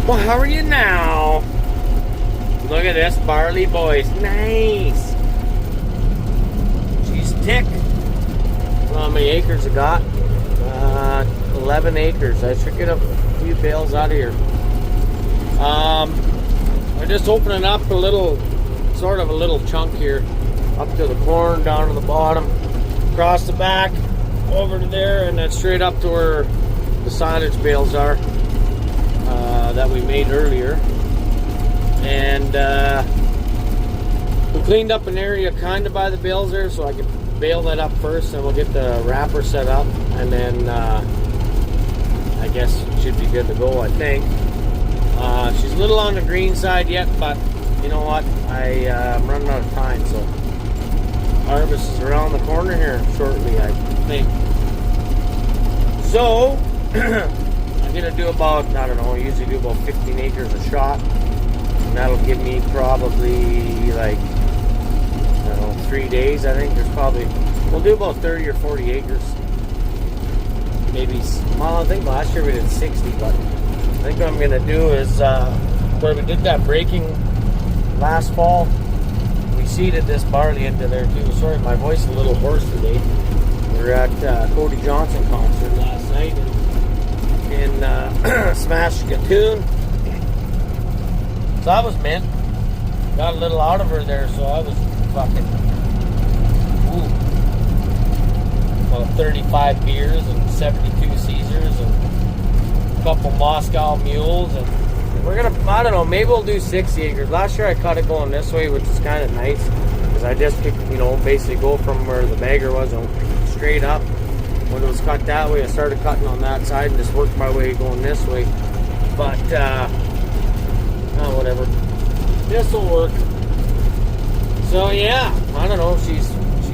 Well, how are you now? Look at this barley, boys. Nice. She's thick. How many acres it got? 11 acres. I should get a few bales out of here. I'm just opening up a little, sort of a little chunk here, up to the corn, down to the bottom, across the back, over to there, and then straight up to where the silage bales are that we made earlier. And we cleaned up an area kind of by the bales there, so I could bale that up first, and we'll get the wrapper set up, and then I guess it should be good to go, I think. She's a little on the green side yet, but you know what? I'm running out of time, so harvest is around the corner here shortly, I think. So I'm gonna do about, I don't know, I usually do about 15 acres a shot, and that'll give me probably like, I don't know, 3 days. I think there's probably, we'll do about 30 or 40 acres, maybe. Well, I think last year we did 60, but I think what I'm gonna do is where we did that breaking last fall, we seeded this barley into there too. Sorry, my voice is a little hoarse today. We were at Cody Johnson concert last night in Saskatoon. So that was mint. Got a little out of her there, so I was fucking about 35 beers and 72 Caesars and a couple Moscow mules, and we're gonna, I don't know, maybe we'll do 60 acres. Last year I cut it going this way, which is kind of nice, because I just could, you know, basically go from where the bagger was and straight up. When it was cut that way, I started cutting on that side and just worked my way going this way. But oh, whatever, this will work. So yeah, I don't know, she's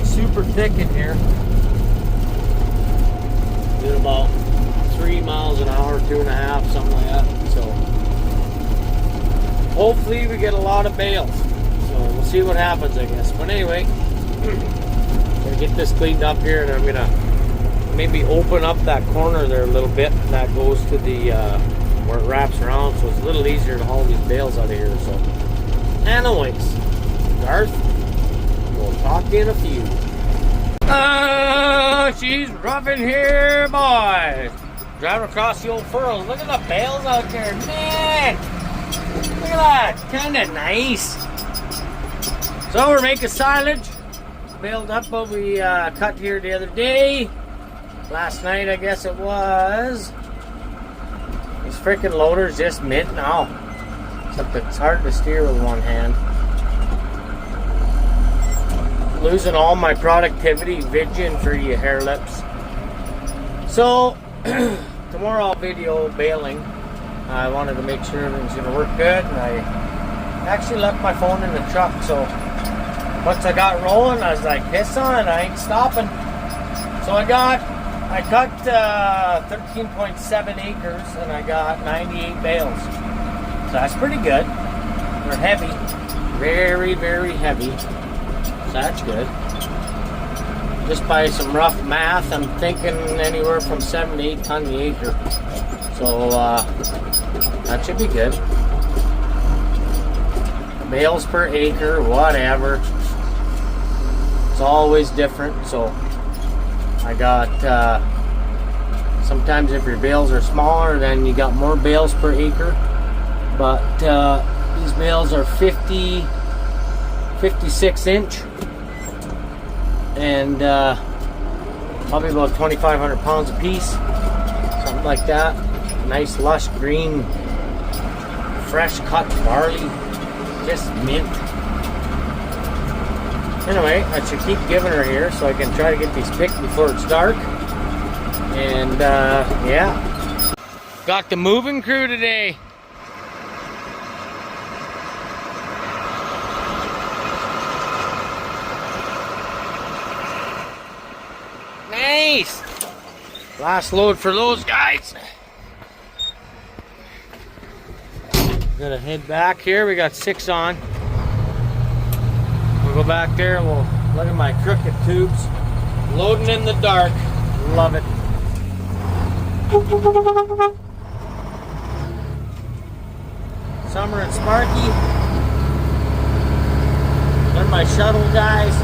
super thick in here. Doing about 3 miles an hour, 2.5, something like that. So hopefully we get a lot of bales. So we'll see what happens, I guess. But anyway, gonna get this cleaned up here, and I'm gonna maybe open up that corner there a little bit. That goes to the where it wraps around, so it's a little easier to haul these bales out of here. So, anyways, Garth, we'll talk to you in a few. She's rough in here, boys. Driving across the old furrows. Look at the bales out there, man. Look at that, kind of nice. So we're making silage. Baled up what we cut here the other day. Last night, I guess it was. These freaking loaders just mint now. Except it's hard to steer with one hand. Losing all my productivity vision for you hair lips. So tomorrow I'll video baling. I wanted to make sure everything's gonna work good, and I actually left my phone in the truck, so once I got rolling, I was like, piss on it, I ain't stopping. So I cut 13.7 acres, and I got 98 bales. So that's pretty good. They're heavy, very, very heavy. So that's good. Just by some rough math, I'm thinking anywhere from 7 to 8 tons the acre. So that should be good. Bales per acre, whatever. It's always different. So I got, sometimes if your bales are smaller, then you got more bales per acre. But these bales are 56 inch. And probably about 2,500 pounds a piece, something like that. Nice lush green, fresh cut barley, just mint. Anyway, I should keep giving her here so I can try to get these picked before it's dark. And yeah, got the moving crew today. Nice! Last load for those guys. Gotta head back here. We got 6 on. We'll go back there and we'll look at my crooked tubes. Loading in the dark. Love it. Summer and Sparky. They're my shuttle guys.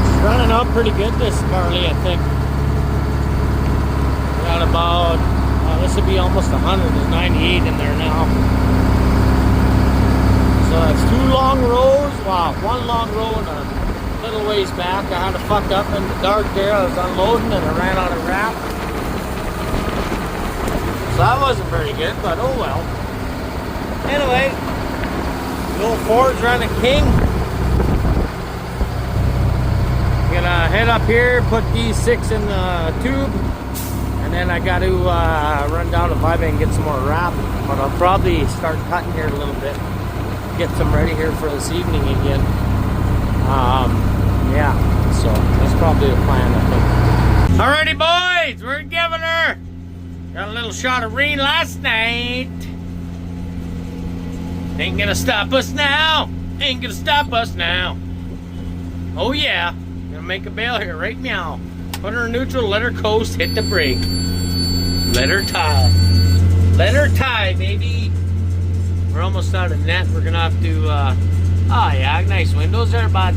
It's running out pretty good, this barley, I think. Got about, this would be almost 100. There's 98 in there now. So that's 2 long rows. Wow, 1 long row and a little ways back. I had to fuck up in the dark there. I was unloading and I ran out of wrap. So that wasn't very good, but oh well. Anyway, the old Ford's running king. I'm gonna head up here, put these 6 in the tube. And then I got to run down to Baling and get some more wrap. But I'll probably start cutting here a little bit. Get some ready here for this evening again. Yeah, so that's probably the plan, I think. Alrighty, boys, we're giving her. Got a little shot of rain last night. Ain't gonna stop us now. Ain't gonna stop us now. Oh yeah, gonna make a bail here, right meow. Put her in neutral, let her coast, hit the brake. Let her tie. Let her tie, baby. We're almost out of net. We're gonna have to, oh yeah, nice windows there, bud.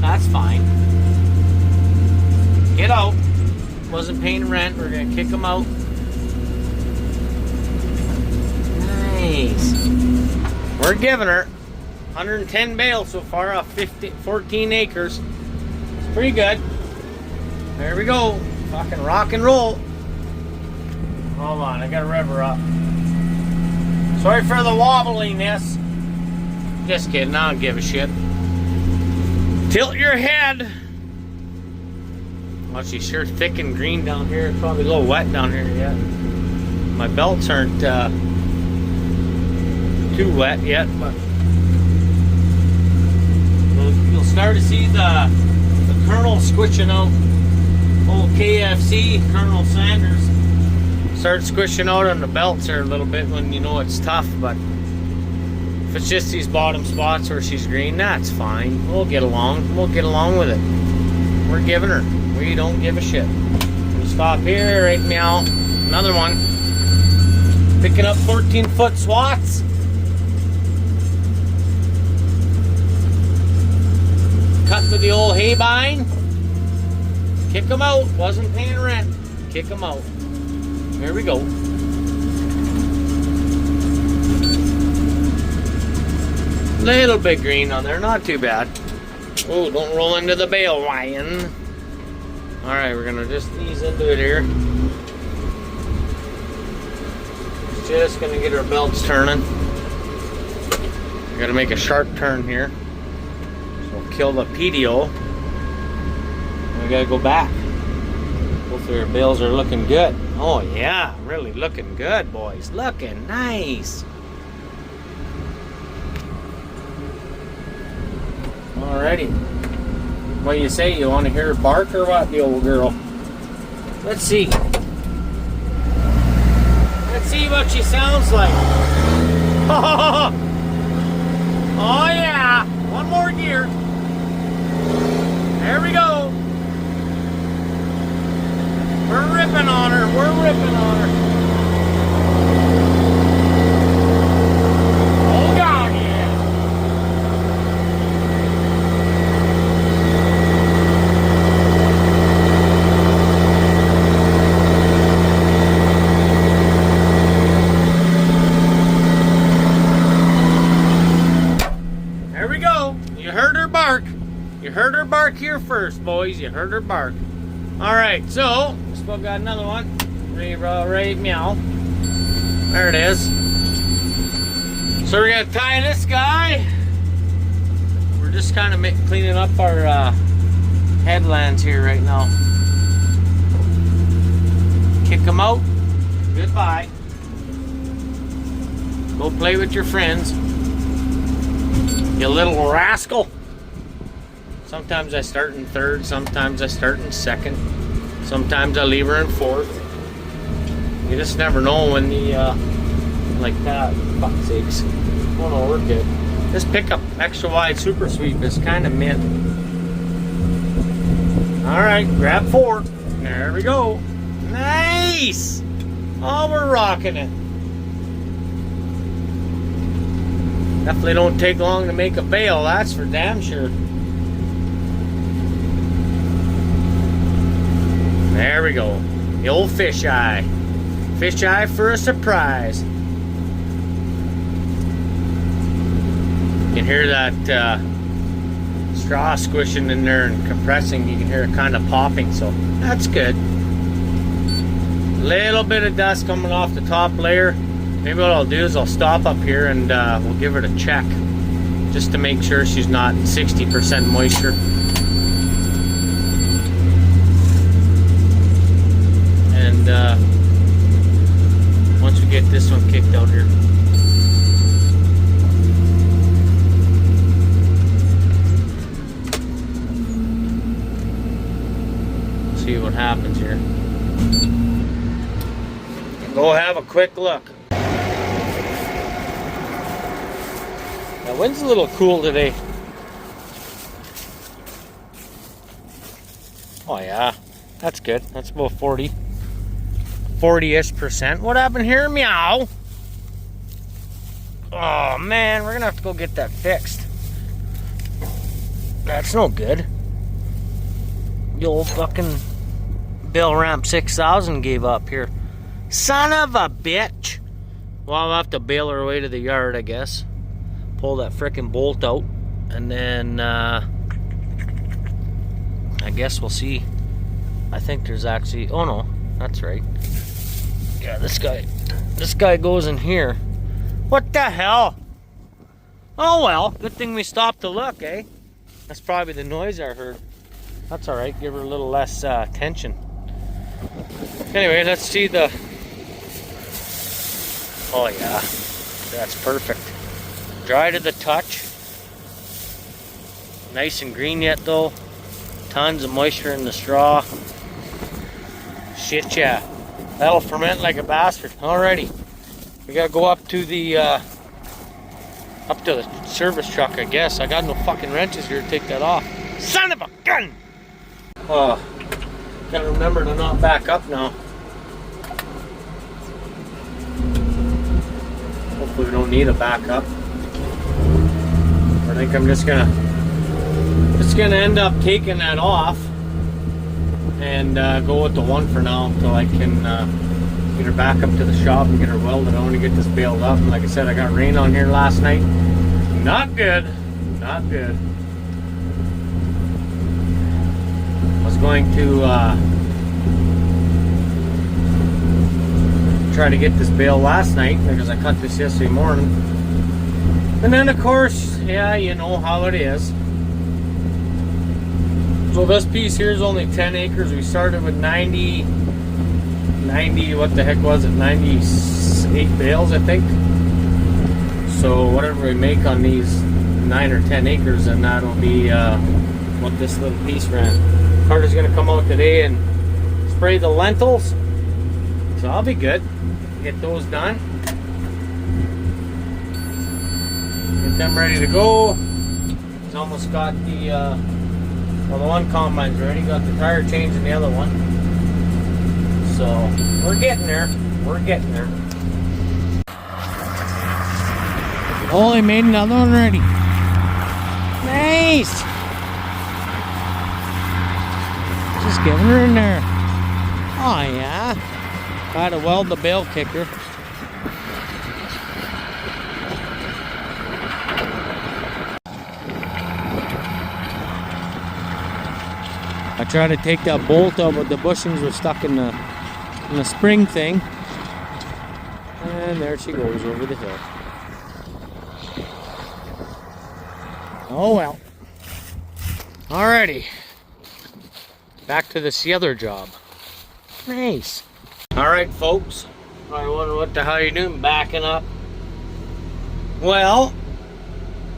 That's fine. Get out. Wasn't paying rent. We're gonna kick them out. Nice. We're giving her 110 bales so far off 14 acres. It's pretty good. There we go. Fucking rock and roll. Hold on, I gotta rev her up. Sorry for the wobbliness. Just kidding, I don't give a shit. Tilt your head. Well, she's sure thick and green down here. It's probably a little wet down here yet. My belts aren't too wet yet, but you'll start to see the kernel squishing out. Old KFC, Colonel Sanders. Start squishing out on the belts there a little bit when you know it's tough, but if it's just these bottom spots where she's green, that's fine. We'll get along. We'll get along with it. We're giving her. We don't give a shit. We'll stop here, right meow. Another one. Picking up 14-foot swats. Cut with the old hay bind. Kick them out. Wasn't paying rent. Kick them out. There we go. Little bit green on there. Not too bad. Oh, don't roll into the bale, Ryan. Alright, we're going to just ease into it here. Just going to get our belts turning. Got to make a sharp turn here. So we'll kill the PDO. We got to go back. Hopefully our bales are looking good. Oh yeah, really looking good, boys. Looking nice. Alrighty. What do you say? You want to hear her bark or what, the old girl? Let's see. Let's see what she sounds like. Oh yeah. One more gear. There we go. We're ripping on her. We're ripping on her. Oh God, yeah. There we go. You heard her bark. You heard her bark here first, boys. You heard her bark. All right, so still got another one. Right meow. There it is. So we're gonna tie this guy. We're just kind of cleaning up our headlands here right now. Kick them out. Goodbye. Go play with your friends. You little rascal. Sometimes I start in third, sometimes I start in second, sometimes I leave her in fourth. You just never know when the, like that, fuck's sakes. Oh no, we're good. This pickup extra wide super sweep is kind of mint. Alright, grab 4. There we go. Nice! Oh, we're rocking it. Definitely don't take long to make a bale, that's for damn sure. There we go. The old fish eye. Fish eye for a surprise. You can hear that straw squishing in there and compressing. You can hear it kind of popping, so that's good. Little bit of dust coming off the top layer. Maybe what I'll do is I'll stop up here and we'll give it a check just to make sure she's not 60% moisture. And once we get this one kicked out here. See what happens here. Go have a quick look. The wind's a little cool today. Oh yeah, that's good. That's about 40-ish%. What happened here? Meow. Oh man, we're gonna have to go get that fixed. That's no good. The old fucking Bill Ramp 6000 gave up here. Son of a bitch. Well, I'll have to bail her away to the yard, I guess. Pull that frickin' bolt out. And then, I guess we'll see. I think there's actually... Oh, no. That's right. Yeah, this guy goes in here. What the hell? Oh, well. Good thing we stopped to look, eh? That's probably the noise I heard. That's alright. Give her a little less tension. Anyway, let's see the... Oh yeah, that's perfect. Dry to the touch. Nice and green yet though. Tons of moisture in the straw. Shit yeah. That'll ferment like a bastard. Alrighty. We gotta go up to the service truck, I guess. I got no fucking wrenches here to take that off. Son of a gun! Oh, gotta remember to not back up now. Hopefully we don't need a backup. I think I'm just gonna end up taking that off and go with the one for now until I can get her back up to the shop and get her welded. I want to get this baled up. And like I said, I got rain on here last night. Not good. Not good. I was going to try to get this bale last night because I cut this yesterday morning. And then of course, yeah, you know how it is. So this piece here is only 10 acres. We started with 90, what the heck was it? 98 bales, I think. So whatever we make on these 9 or 10 acres, and that'll be what this little piece ran. Carter's gonna come out today and spray the lentils. So I'll be good. Get those done. Get them ready to go. He's almost got the well, the one combine's ready. Got the tire change in the other one. So we're getting there. We're getting there. Oh, he made another one ready. Nice. Just getting her in there. Oh yeah. Got to weld the bale kicker. I tried to take that bolt out, but the bushings were stuck in the spring thing. And there she goes over the hill. Oh well. Alrighty. Back to this other job. Nice. Alright folks, I wonder what the hell you're doing backing up. Well,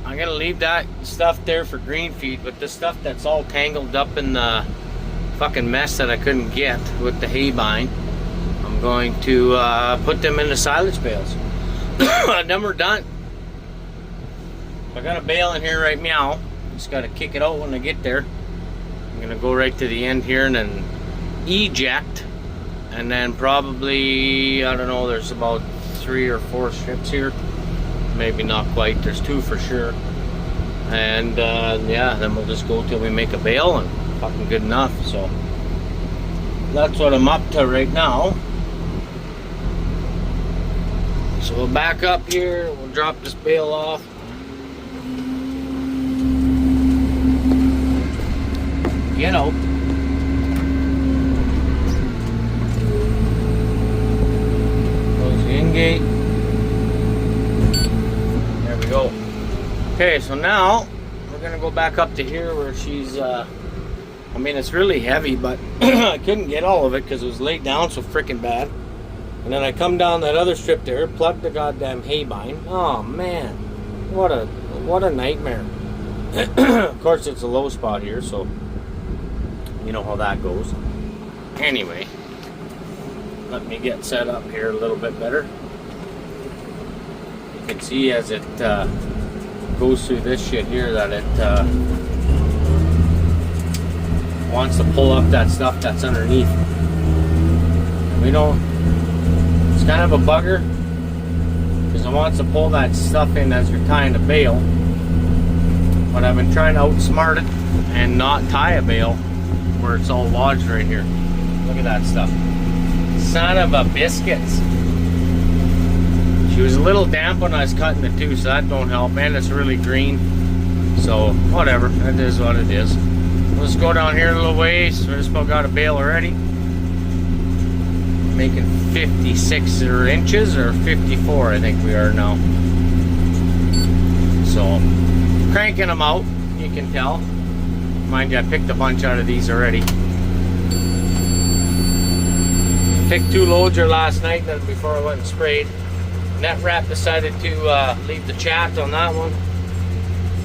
I'm gonna leave that stuff there for green feed, but the stuff that's all tangled up in the fucking mess that I couldn't get with the hay bine, I'm going to put them in the silage bales. Them are done. I got a bale in here right now. Just got to kick it out when I get there. I'm gonna go right to the end here and then eject, and then probably, I don't know, there's about 3 or 4 strips here, maybe not quite, there's 2 for sure, and yeah, then we'll just go till we make a bale, and fucking good enough. So that's what I'm up to right now. So we'll back up here, we'll drop this bale off. Get out. Close the in gate. There we go. Okay, so now we're gonna go back up to here where she's I mean, it's really heavy, but I couldn't get all of it because it was laid down so freaking bad. And then I come down that other strip there, plug the goddamn hay bind. Oh man, what a nightmare. Of course, it's a low spot here, so you know how that goes. Anyway, let me get set up here a little bit better. You can see as it goes through this shit here that it wants to pull up that stuff that's underneath. We don't. It's kind of a bugger because it wants to pull that stuff in as you're tying a bale. But I've been trying to outsmart it and not tie a bale where it's all lodged right here. Look at that stuff. Son of a biscuits. She was a little damp when I was cutting it too, so that don't help. And it's really green. So, whatever. That is what it is. Let's go down here a little ways. We just about got a bale already. Making 56 inches or 54, I think we are now. So, cranking them out, you can tell. Mind you, I picked a bunch out of these already. Picked 2 loads here last night then before I went and sprayed. Net wrap decided to leave the chat on that one.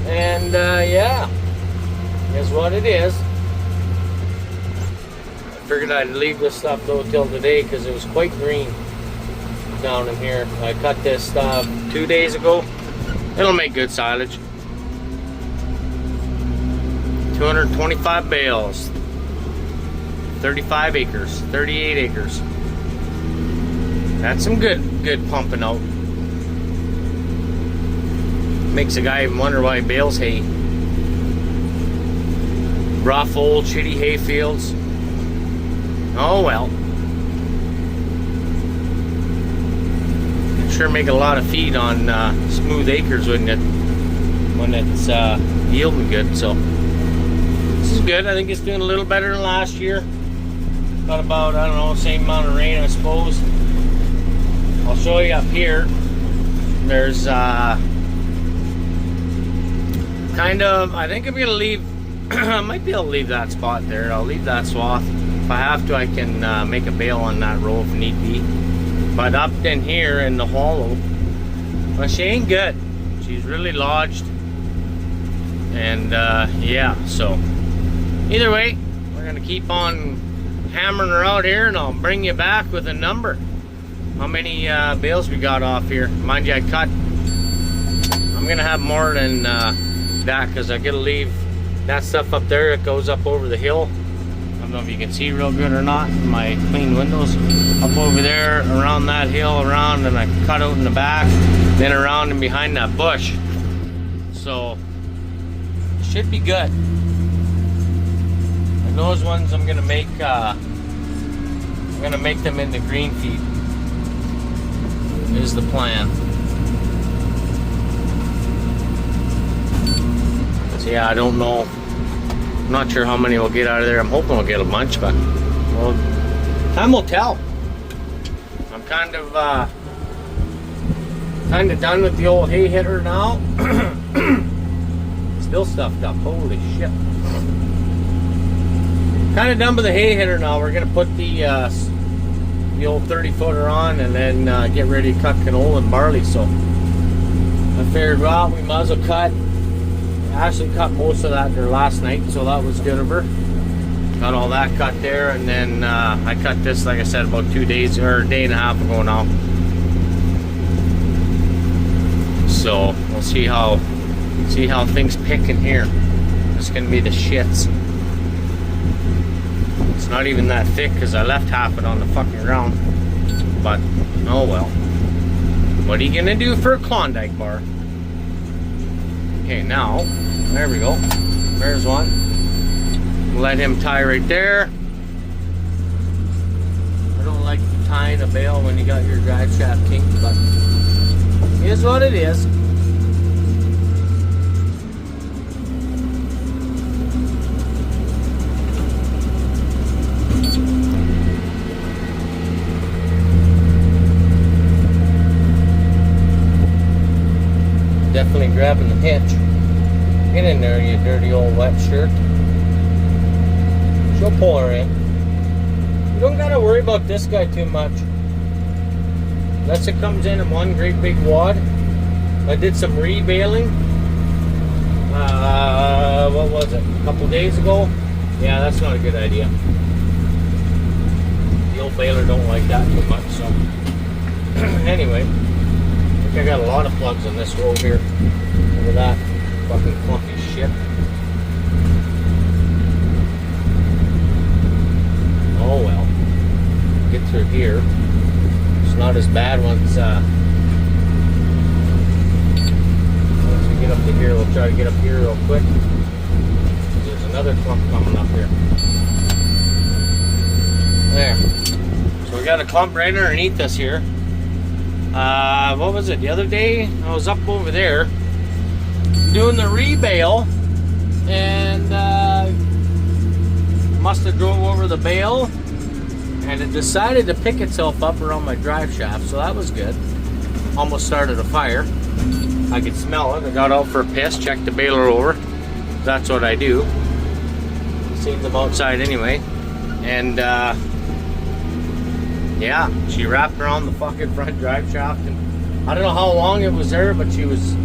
And yeah, is what it is. I figured I'd leave this stuff though till today because it was quite green down in here. I cut this stuff 2 days ago. It'll make good silage. 225 bales, 35 acres, 38 acres. That's some good pumping out. Makes a guy even wonder why he bales hay. Rough old shitty hay fields. Oh well. It'd sure make a lot of feed on smooth acres, wouldn't it? When it's yielding good, so. This is good. I think it's doing a little better than last year. Got about, I don't know, same amount of rain, I suppose. I'll show you up here. There's kind of, I think I'm gonna leave, I might be able to leave that spot there. I'll leave that swath. If I have to, I can make a bale on that row if need be. But up in here in the hollow, well, she ain't good. She's really lodged. And yeah, so either way, we're gonna keep on hammering her out here, and I'll bring you back with a number. How many bales we got off here? Mind you, I cut. I'm gonna have more than that because I gotta leave that stuff up there. It goes up over the hill. I don't know if you can see real good or not in my clean windows. Up over there, around that hill, around, and I cut out in the back, then around and behind that bush. So should be good. And those ones I'm gonna make them into green feed. Is the plan. So yeah, I don't know. I'm not sure how many we'll get out of there. I'm hoping we'll get a bunch, but well, time will tell. I'm kind of done with the old hay hitter now. Still stuffed up. Holy shit. Kind of done with the hay hitter now. We're gonna put the old 30-footer on and then get ready to cut canola and barley. So I figured, well, we might as well cut. I actually cut most of that there last night, so that was good of her. Got all that cut there, and then I cut this, like I said, about 2 days or a day and a half ago now. So we'll see how See how things pick in here. It's gonna be the shits. It's not even that thick because I left half it on the fucking ground. But, oh well. What are you gonna do for a Klondike bar? Okay, now, there we go. There's one. Let him tie right there. I don't like tying a bale when you got your drive shaft kinked, but it is what it is. Definitely grabbing the hitch. Get in there, you dirty old wet shirt. She'll pull her in. You don't gotta worry about this guy too much. Unless it comes in one great big wad. I did some rebaling. What was it? A couple days ago? Yeah, that's not a good idea. The old baler don't like that too much, so. Anyway. I think I got a lot of plugs on this row here. Look at that. Fucking clumpy shit. Oh well. Get through here. It's not as bad once we get up to here. We'll try to get up here real quick. There's another clump coming up here. There. So we got a clump right underneath us here. What was it? The other day I was up over there doing the rebale and must have drove over the bale and it decided to pick itself up around my drive shaft, so that was good. Almost started a fire. I could smell it. I got out for a piss, checked the baler over. That's what I do. Seen them outside anyway. And yeah, she wrapped around the fucking front drive shaft, and I don't know how long it was there, but she was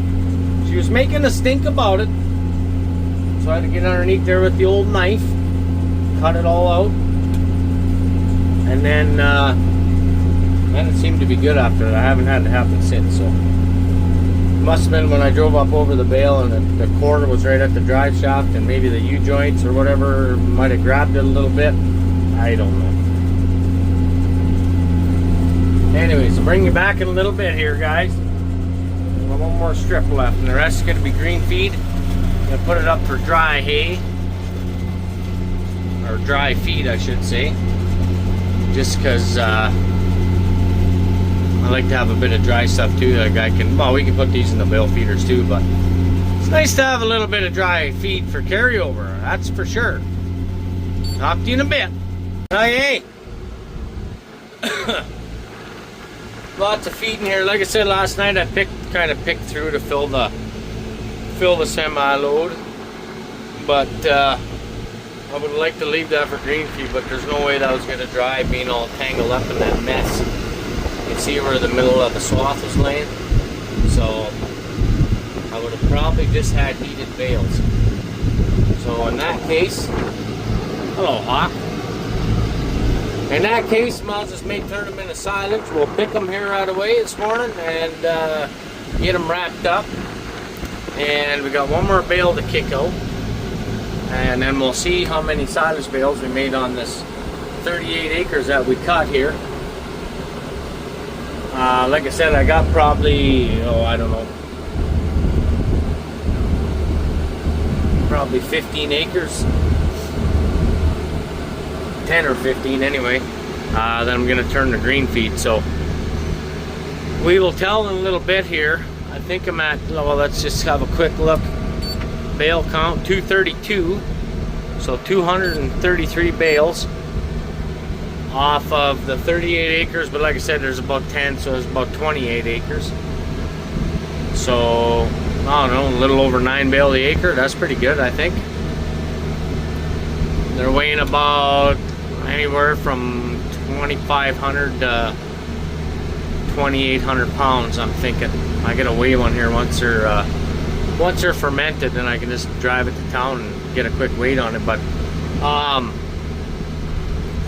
making a stink about it. So I had to get underneath there with the old knife, cut it all out, and then it seemed to be good after that. I haven't had it happen since, so it must have been when I drove up over the bale and the cord was right at the drive shaft, and maybe the U-joints or whatever might have grabbed it a little bit. I don't know. Anyways, I'll bring you back in a little bit here, guys. One more strip left, and the rest is going to be green feed. I'm going to put it up for dry hay, or dry feed, I should say. Just because I like to have a bit of dry stuff too. Like I can, well, we can put these in the bale feeders too, but it's nice to have a little bit of dry feed for carryover. That's for sure. Talk to you in a bit. Hey. Lots of feed in here. Like I said last night, I kind of picked through to fill the semi-load, but I would like to leave that for green feed, but there's no way that was going to dry, being all tangled up in that mess. You can see where the middle of the swath was laying, so I would have probably just had heated bales. So in that case, hello Hawk. In that case, might just may turn them into silage. We'll pick them here right away this morning and get them wrapped up. And we got one more bale to kick out. And then we'll see how many silage bales we made on this 38 acres that we cut here. Like I said, I got probably, I don't know, probably 15 acres. 10 or 15 anyway. Then I'm going to turn to green feed. So we will tell in a little bit here. I think I'm at, well, let's just have a quick look. Bale count 232. So 233 bales off of the 38 acres. But like I said, there's about 10, so there's about 28 acres. So I don't know, a little over 9 bale the acre. That's pretty good, I think. They're weighing about anywhere from 2,500 to 2,800 pounds. I'm thinking I gotta weigh one here once they're fermented, then I can just drive it to town and get a quick weight on it. But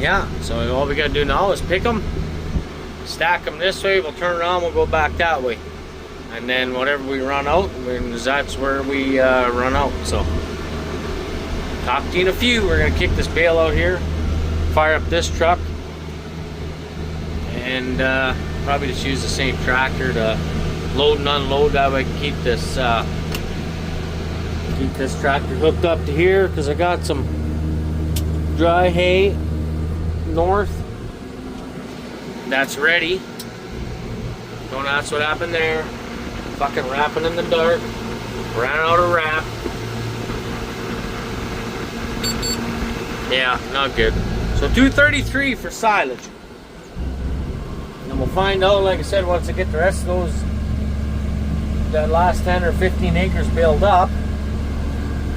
yeah, so all we gotta do now is pick them, stack them this way, we'll turn around, we'll go back that way, and then whatever we run out, that's where we run out. So talk to you in a few. We're gonna kick this bale out here, fire up this truck, and probably just use the same tractor to load and unload. That way I can keep this tractor hooked up to here, because I got some dry hay north that's ready. Don't ask what happened there. Fucking wrapping in the dark. Ran out of wrap. Yeah, not good. So $233 for silage. And we'll find out, like I said, once I get the rest of those, that last 10 or 15 acres built up.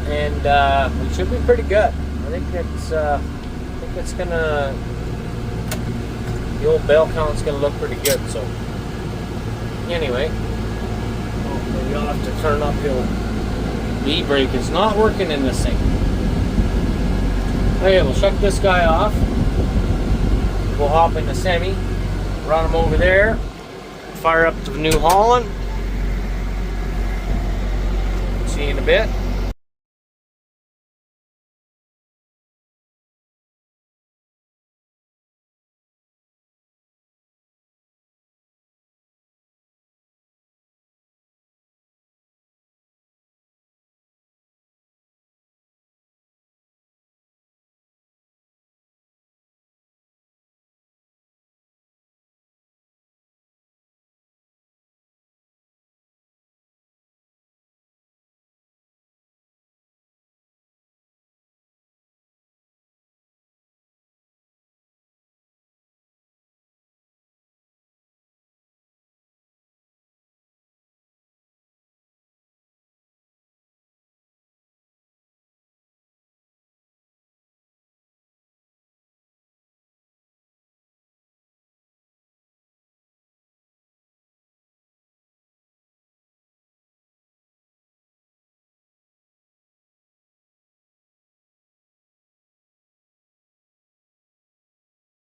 And it should be pretty good. I think it's gonna, the old bale count's gonna look pretty good. So anyway, maybe I'll have to turn uphill. The e-brake is not working in this thing. Okay, we'll shut this guy off. We'll hop in the semi, run him over there, fire up to the New Holland. See you in a bit.